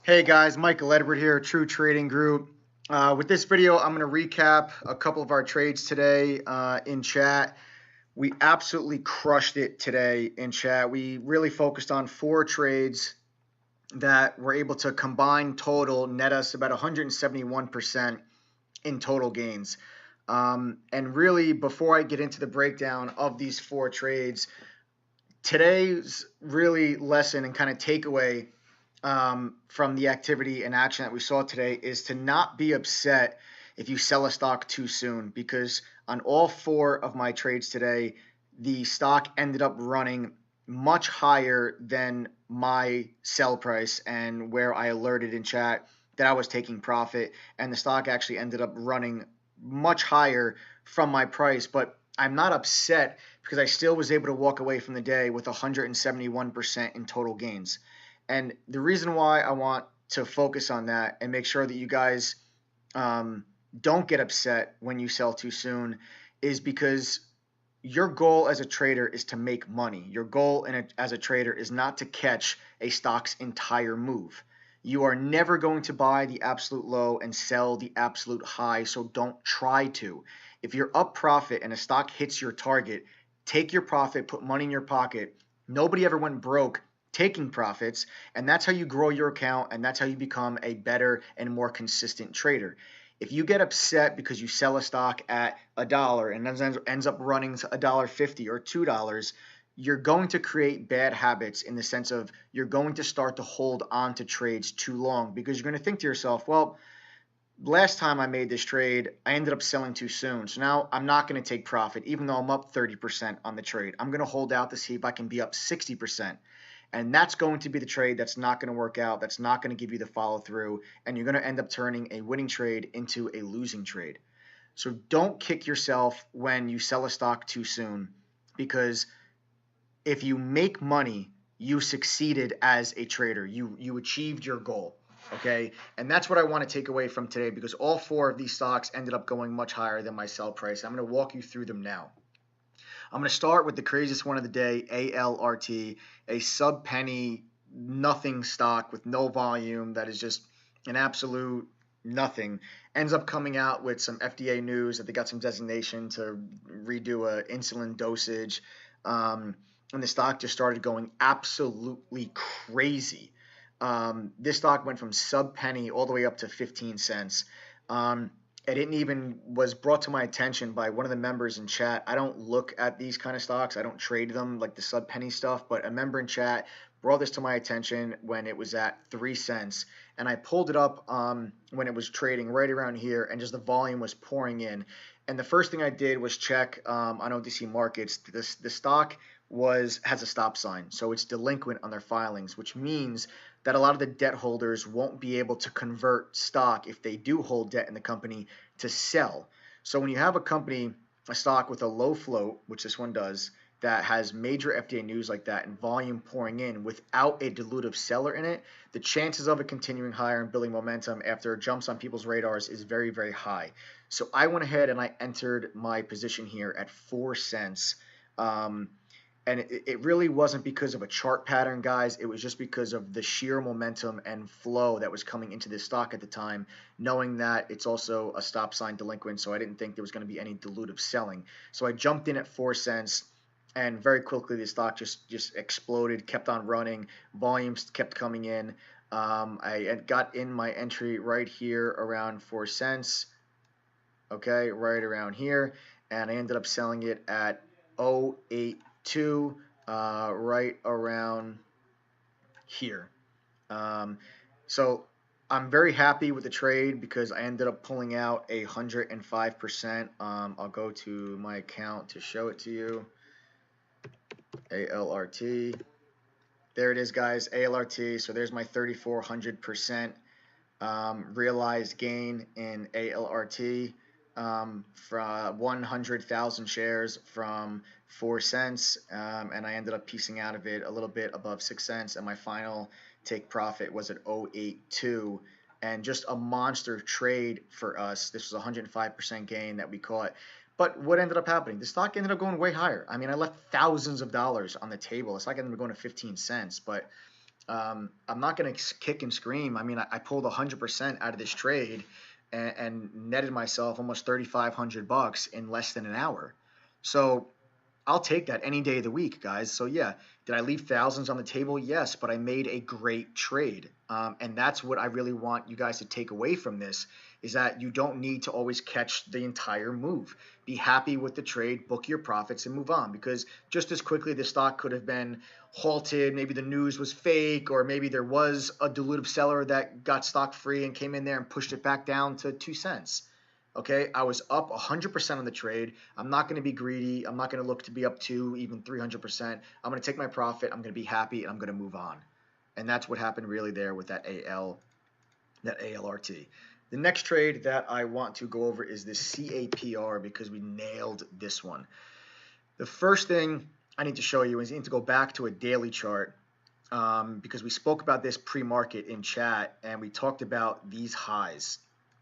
Hey guys, Michael Edward here, True Trading Group. With this video, I'm going to recap a couple of our trades today in chat. We absolutely crushed it today in chat. We really focused on 4 trades that were able to combine total net us about 171% in total gains. And really, before I get into the breakdown of these 4 trades, today's really lesson and kind of takeaway from the activity and action that we saw today is to not be upset if you sell a stock too soon, because on all 4 of my trades today, the stock ended up running much higher than my sell price and where I alerted in chat that I was taking profit, and the stock actually ended up running much higher from my price. But I'm not upset because I still was able to walk away from the day with 171% in total gains. And the reason why I want to focus on that and make sure that you guys don't get upset when you sell too soon is because your goal as a trader is to make money. Your goal as a trader is not to catch a stock's entire move. You are never going to buy the absolute low and sell the absolute high, so don't try to. If you're up profit and a stock hits your target, take your profit, put money in your pocket. Nobody ever went broke taking profits, and that's how you grow your account, and that's how you become a better and more consistent trader. If you get upset because you sell a stock at $1 and then ends up running $1.50 or $2, you're going to create bad habits in the sense of you're going to start to hold on to trades too long, because you're going to think to yourself, well, last time I made this trade, I ended up selling too soon. So now I'm not going to take profit, even though I'm up 30% on the trade. I'm going to hold out to see if I can be up 60%. And that's going to be the trade that's not going to work out. That's not going to give you the follow through. And you're going to end up turning a winning trade into a losing trade. So don't kick yourself when you sell a stock too soon, because if you make money, you succeeded as a trader. You achieved your goal. Okay, and that's what I want to take away from today, because all 4 of these stocks ended up going much higher than my sell price. I'm going to walk you through them now. I'm going to start with the craziest one of the day, ALRT, a sub-penny nothing stock with no volume that is just an absolute nothing. Ends up coming out with some FDA news that they got some designation to redo a insulin dosage, and the stock just started going absolutely crazy. This stock went from sub-penny all the way up to 15 cents. It didn't even was brought to my attention by one of the members in chat. I don't look at these kind of stocks. I don't trade them like the sub penny stuff, but a member in chat brought this to my attention when it was at 3 cents, and I pulled it up when it was trading right around here, and just the volume was pouring in. And the first thing I did was check on OTC Markets. The stock has a stop sign, so it's delinquent on their filings, which means that a lot of the debt holders won't be able to convert stock, if they do hold debt in the company, to sell. So when you have a stock with a low float, which this one does, that has major FDA news like that and volume pouring in without a dilutive seller in it, the chances of it continuing higher and building momentum after it jumps on people's radars is very, very high. So I went ahead and I entered my position here at 4 cents. And it really wasn't because of a chart pattern, guys. It was just because of the sheer momentum and flow that was coming into this stock at the time, knowing that it's also a stop sign delinquent, so I didn't think there was going to be any dilutive selling. So I jumped in at 4 cents, and very quickly the stock just exploded, kept on running, volumes kept coming in. I got in my entry right here around 4 cents, okay, right around here, and I ended up selling it at 0.82, right around here. So I'm very happy with the trade because I ended up pulling out 105%. I'll go to my account to show it to you. ALRT. There it is, guys. ALRT. So there's my 3,400% realized gain in ALRT. From 100,000 shares from 4 cents, and I ended up piecing out of it a little bit above 6 cents, and my final take profit was at 0.82, and just a monster trade for us. This was a 105% gain that we caught. But what ended up happening? The stock ended up going way higher. I mean, I left thousands of dollars on the table. The stock ended up going to 15 cents, but I'm not going to kick and scream. I mean, I pulled 100% out of this trade and netted myself almost $3,500 in less than an hour. So I'll take that any day of the week, guys. So yeah, did I leave thousands on the table? Yes, but I made a great trade. And that's what I really want you guys to take away from this, is that you don't need to always catch the entire move. Be happy with the trade, book your profits, and move on, because just as quickly the stock could have been halted. Maybe the news was fake, or maybe there was a dilutive seller that got stock free and came in there and pushed it back down to 2 cents. Okay, I was up 100% on the trade. I'm not going to be greedy. I'm not going to look to be up to even 300%. I'm going to take my profit. I'm going to be happy, and I'm going to move on. And that's what happened really there with that ALRT. The next trade that I want to go over is this CAPR, because we nailed this one. The first thing I need to show you is I need to go back to a daily chart, because we spoke about this pre-market in chat, and we talked about these highs.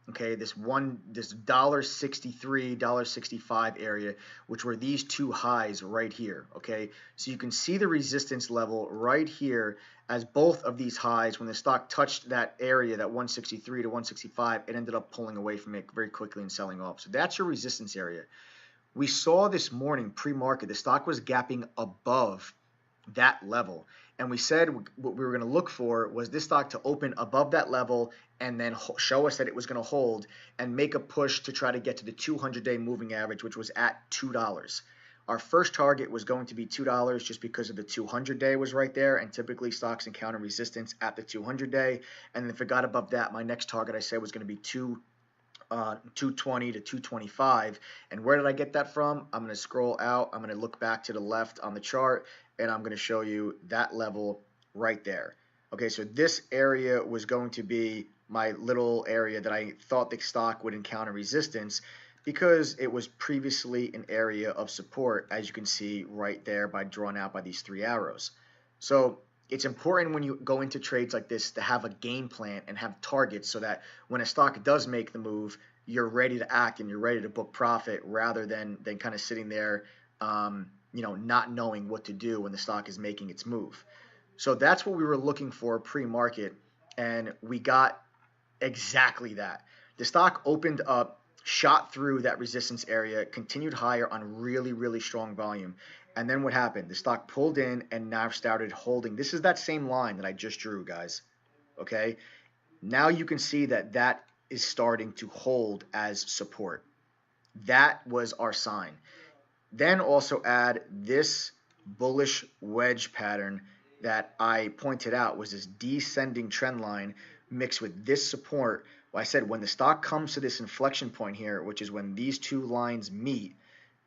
Okay, this $1.63, $1.65 area, which were these two highs right here. Okay, so you can see the resistance level right here as both of these highs, when the stock touched that area, that 163 to 165, it ended up pulling away from it very quickly and selling off. So that's your resistance area. We saw this morning pre-market, the stock was gapping above that level. And we said what we were going to look for was this stock to open above that level and then show us that it was going to hold and make a push to try to get to the 200-day moving average, which was at $2. Our first target was going to be $2 just because of the 200-day was right there, and typically stocks encounter resistance at the 200-day. And if it got above that, my next target I said was going to be 220 to 225. And where did I get that from? I'm going to scroll out. I'm going to look back to the left on the chart, and I'm going to show you that level right there. Okay, so this area was going to be my little area that I thought the stock would encounter resistance, because it was previously an area of support, as you can see right there by drawn out by these three arrows. So it's important when you go into trades like this to have a game plan and have targets, so that when a stock does make the move, you're ready to act and you're ready to book profit, rather than kind of sitting there not knowing what to do when the stock is making its move. So that's what we were looking for pre-market, and we got exactly that. The stock opened up, shot through that resistance area, continued higher on really, really strong volume. And then what happened? The stock pulled in and now started holding. This is that same line that I just drew, guys. Okay? Now you can see that that is starting to hold as support. That was our sign. Then also add this bullish wedge pattern that I pointed out was this descending trend line mixed with this support. Well, I said when the stock comes to this inflection point here, which is when these two lines meet,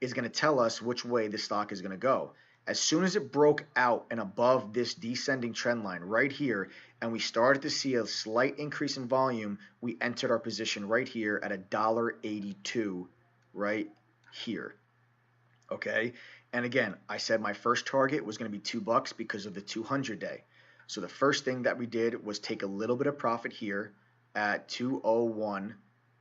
is going to tell us which way the stock is going to go. As soon as it broke out and above this descending trend line right here, and we started to see a slight increase in volume, we entered our position right here at $1.82 right here. Okay, and again, I said my first target was going to be $2 because of the 200-day. So the first thing that we did was take a little bit of profit here at 201.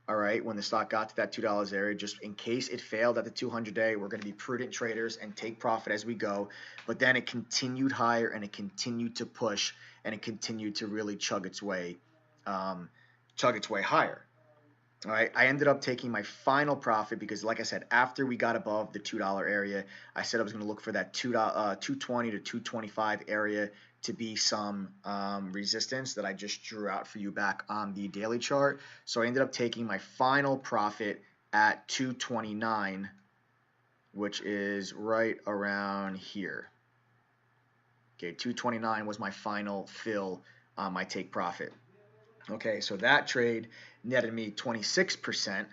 All right, when the stock got to that $2 area, just in case it failed at the 200-day, we're going to be prudent traders and take profit as we go. But then it continued higher, and it continued to push, and it continued to really chug its way higher. All right, I ended up taking my final profit because, like I said, after we got above the $2 area, I said I was going to look for that 220 to 225 area to be some resistance that I just drew out for you back on the daily chart. So I ended up taking my final profit at 229, which is right around here. Okay, 229 was my final fill on my take profit. Okay, so that trade netted me 26%,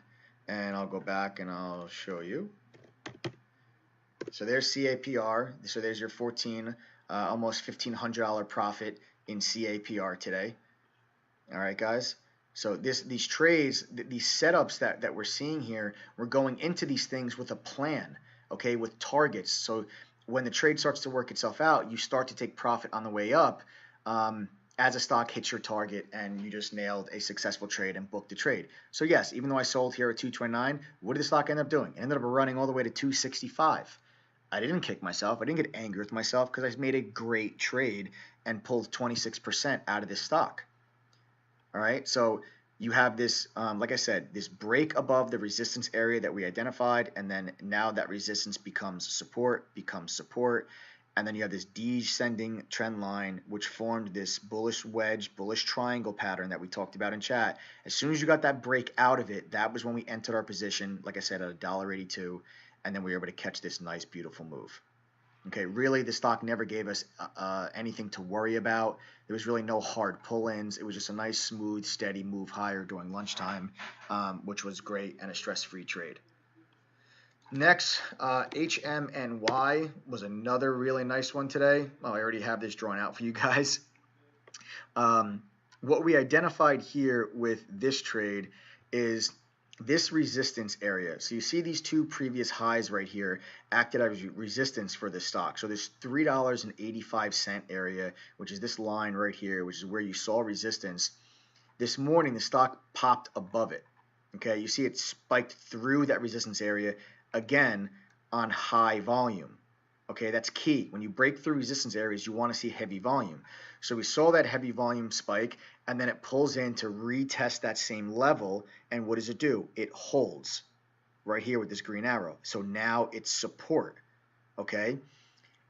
and I'll go back and I'll show you. So there's CAPR. So there's your almost $1,500 profit in CAPR today. All right, guys. So these trades, these setups that we're seeing here, we're going into these things with a plan, okay, with targets. So when the trade starts to work itself out, you start to take profit on the way up. As a stock hits your target and you just nailed a successful trade and booked the trade. So yes, even though I sold here at 229, what did the stock end up doing? It ended up running all the way to 265. I didn't kick myself. I didn't get angry with myself because I made a great trade and pulled 26% out of this stock. All right, so you have this, like I said, this break above the resistance area that we identified, and then now that resistance becomes support, and then you have this descending trend line, which formed this bullish wedge, bullish triangle pattern that we talked about in chat. As soon as you got that break out of it, that was when we entered our position, like I said, at $1.82, and then we were able to catch this nice, beautiful move. Okay, really, the stock never gave us anything to worry about. There was really no hard pull-ins. It was just a nice, smooth, steady move higher during lunchtime, which was great and a stress-free trade. Next, HMNY was another really nice one today. Well, I already have this drawn out for you guys. What we identified here with this trade is this resistance area. So you see these two previous highs right here acted as resistance for this stock. So this $3.85 area, which is this line right here, which is where you saw resistance. This morning, the stock popped above it. Okay, you see it spiked through that resistance area again on high volume. Okay, that's key. When you break through resistance areas, you want to see heavy volume. So we saw that heavy volume spike, and then it pulls in to retest that same level. And what does it do? It holds right here with this green arrow. So now it's support. Okay,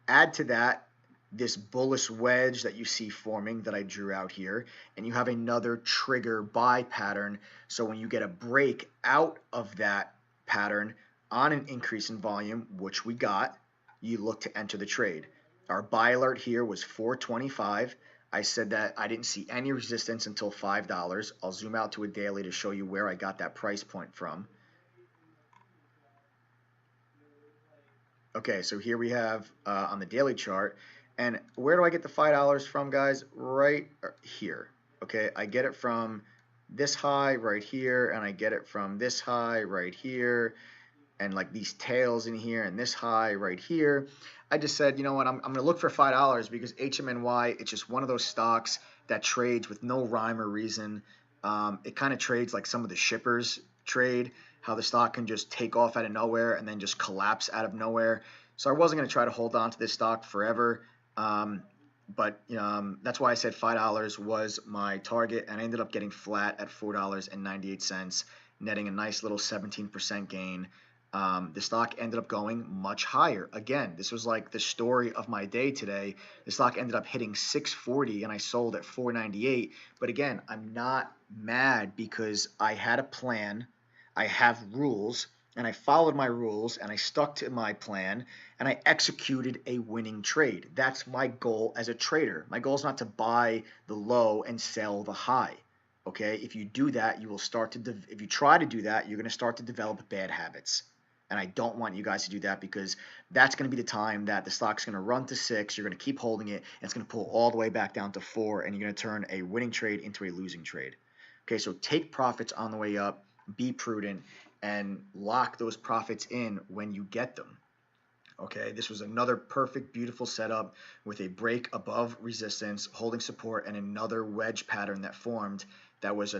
add to that this bullish wedge that you see forming that I drew out here, and you have another trigger buy pattern. So when you get a break out of that pattern on an increase in volume, which we got, you look to enter the trade. Our buy alert here was 425. I said that I didn't see any resistance until $5. I'll zoom out to a daily to show you where I got that price point from. Okay, so here we have on the daily chart. And where do I get the $5 from, guys? Right here. Okay, I get it from this high right here, and I get it from this high right here, and like these tails in here, and this high right here. I just said, you know what, I'm going to look for $5 because HMNY, it's just one of those stocks that trades with no rhyme or reason. It kind of trades like some of the shippers trade, how the stock can just take off out of nowhere and then just collapse out of nowhere. So I wasn't going to try to hold on to this stock forever. But that's why I said $5 was my target, and I ended up getting flat at $4.98, netting a nice little 17% gain. The stock ended up going much higher. Again, this was like the story of my day today. The stock ended up hitting 640 and I sold at 498. But again, I'm not mad because I had a plan. I have rules, and I followed my rules, and I stuck to my plan, and I executed a winning trade. That's my goal as a trader. My goal is not to buy the low and sell the high. Okay? If you do that, you will start to if you try to do that, you're going to start to develop bad habits. And I don't want you guys to do that, because that's going to be the time that the stock's going to run to 6. You're going to keep holding it, and it's going to pull all the way back down to 4, and you're going to turn a winning trade into a losing trade. Okay, so take profits on the way up, be prudent, and lock those profits in when you get them. Okay, this was another perfect, beautiful setup with a break above resistance, holding support, and another wedge pattern that formed. That was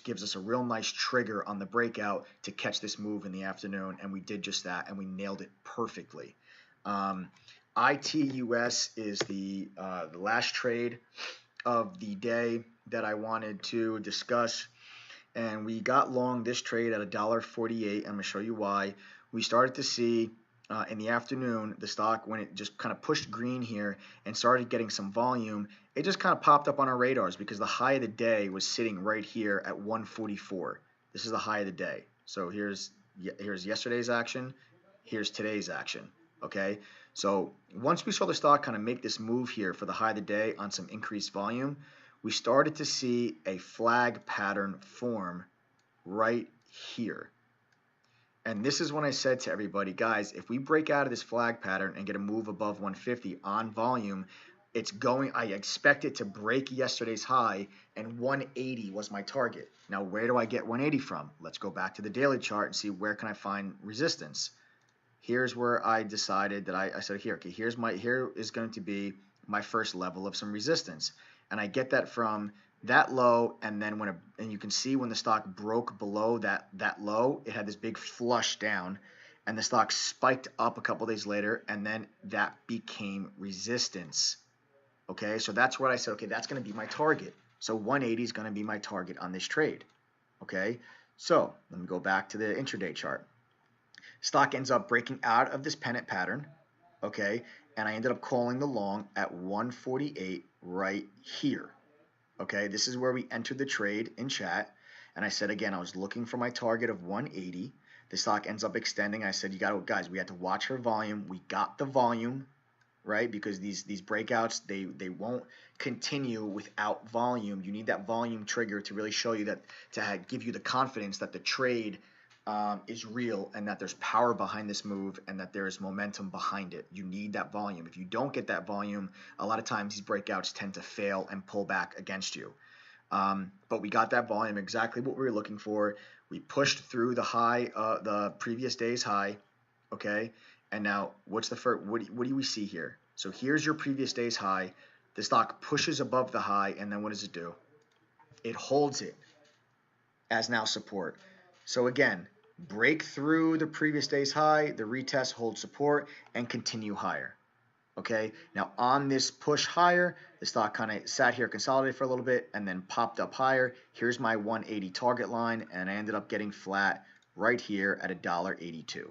gives us a real nice trigger on the breakout to catch this move in the afternoon, and we did just that, and we nailed it perfectly. ITUS is the last trade of the day that I wanted to discuss, and we got long this trade at $1.48. I'm going to show you why. We started to see in the afternoon, the stock, when it just kind of pushed green here and started getting some volume, it just kind of popped up on our radars because the high of the day was sitting right here at 144. This is the high of the day. So here's yesterday's action. Here's today's action. Okay, so once we saw the stock kind of make this move here for the high of the day on some increased volume, we started to see a flag pattern form right here. And this is when I said to everybody, guys, if we break out of this flag pattern and get a move above 150 on volume, I expect it to break yesterday's high, and 180 was my target. Now, where do I get 180 from? Let's go back to the daily chart and see where can I find resistance. Here's where I decided that I said, here is going to be my first level of some resistance. And I get that from that low, and then and you can see when the stock broke below that low, it had this big flush down, and the stock spiked up a couple days later, and then that became resistance. Okay, so that's what I said, okay, that's going to be my target. So 180 is going to be my target on this trade. Okay, so let me go back to the intraday chart. Stock ends up breaking out of this pennant pattern, okay, and I ended up calling the long at 148 right here. Okay, this is where we entered the trade in chat, and I said again, I was looking for my target of 180. The stock ends up extending. I said, you got to, guys, we had to watch her volume. We got the volume, right? Because these breakouts, they won't continue without volume. You need that volume trigger to really show you that, to give you the confidence that the trade is real and that there's power behind this move and that there is momentum behind it. You need that volume. If you don't get that volume, a lot of times these breakouts tend to fail and pull back against you. But we got that volume, exactly what we were looking for. We pushed through the high, the previous day's high, okay? And now what's the first, what do we see here? So here's your previous day's high. The stock pushes above the high, and then what does it do? It holds it as now support. So again, break through the previous day's high, the retest, hold support, and continue higher. Okay, now on this push higher, the stock kind of sat here, consolidated for a little bit, and then popped up higher. Here's my 180 target line, and I ended up getting flat right here at $1.82.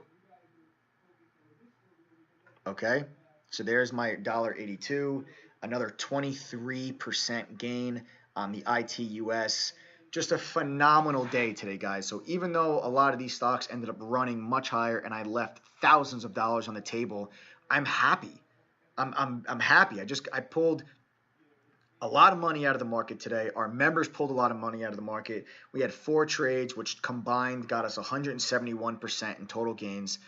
Okay, so there's my $1.82, another 23% gain on the ITUS. Just a phenomenal day today, guys. So even though a lot of these stocks ended up running much higher and I left thousands of dollars on the table, I'm happy. I'm happy. I pulled a lot of money out of the market today. Our members pulled a lot of money out of the market. We had 4 trades, which combined got us 171% in total gains.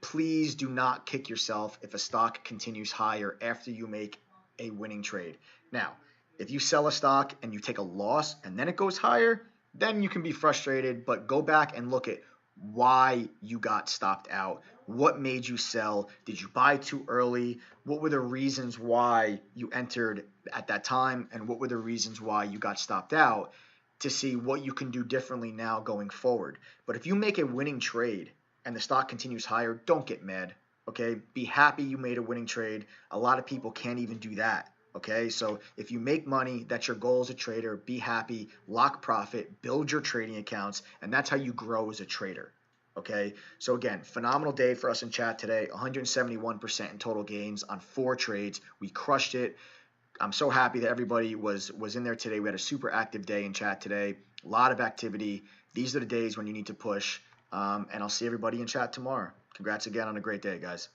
Please do not kick yourself if a stock continues higher after you make a winning trade. Now, if you sell a stock and you take a loss and then it goes higher, then you can be frustrated, but go back and look at why you got stopped out. What made you sell? Did you buy too early? What were the reasons why you entered at that time? And what were the reasons why you got stopped out, to see what you can do differently now going forward. But if you make a winning trade and the stock continues higher, don't get mad, okay? Be happy you made a winning trade. A lot of people can't even do that. Okay, so if you make money, that's your goal as a trader. Be happy, lock profit, build your trading accounts, and that's how you grow as a trader. Okay, so again, phenomenal day for us in chat today. 171% in total gains on 4 trades. We crushed it. I'm so happy that everybody was in there today. We had a super active day in chat today. A lot of activity. These are the days when you need to push. And I'll see everybody in chat tomorrow. Congrats again on a great day, guys.